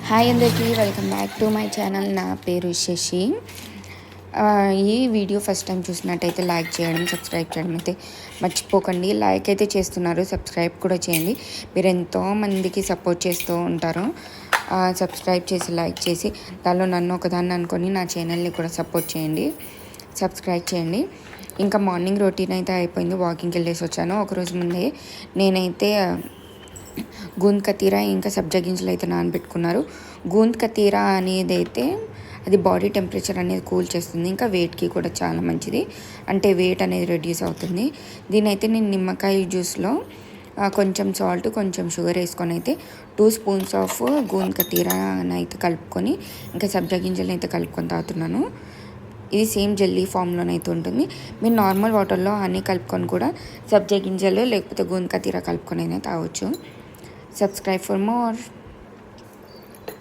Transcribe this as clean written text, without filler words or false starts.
Hi అందరికీ, welcome back to my channel. నా పేరు శశి. ఈ వీడియో ఫస్ట్ టైం చూసినట్టయితే లైక్ చేయడం, సబ్స్క్రైబ్ చేయడం అయితే మర్చిపోకండి. లైక్ అయితే చేస్తున్నారు, సబ్స్క్రైబ్ కూడా చేయండి. మీరు ఎంతోమందికి సపోర్ట్ చేస్తూ ఉంటారు. సబ్స్క్రైబ్ చేసి, లైక్ చేసి, దానిలో నన్ను ఒకదాన్ని అనుకొని నా ఛానల్ని కూడా సపోర్ట్ చేయండి, సబ్స్క్రైబ్ చేయండి. ఇంకా మార్నింగ్ రొటీన్ అయితే అయిపోయింది. వాకింగ్కి వెళ్ళేసి వచ్చాను. ఒకరోజు ముందే నేనైతే గూంద్ కతీరా ఇంకా సబ్జా గింజలు అయితే నానబెట్టుకున్నారు. గూంద్ కతీరా అనేది అయితే అది బాడీ టెంపరేచర్ అనేది కూల్ చేస్తుంది, ఇంకా వెయిట్కి కూడా చాలా మంచిది. అంటే వెయిట్ అనేది రెడ్యూస్ అవుతుంది. దీనైతే నేను నిమ్మకాయ జ్యూస్లో కొంచెం సాల్ట్, కొంచెం షుగర్ వేసుకొని అయితే 2 స్పూన్స్ ఆఫ్ గూంద్ కతీరాని అయితే కలుపుకొని ఇంకా సబ్జా గింజలను అయితే కలుపుకొని తాగుతున్నాను. ఇది సేమ్ జెల్లీ ఫామ్లోనైతే ఉంటుంది. మీరు నార్మల్ వాటర్లో అన్నీ కలుపుకొని కూడా సబ్జా గింజలు లేకపోతే గూంద్ కతీరా కలుపుకొని అయినా తాగొచ్చు. Subscribe for more.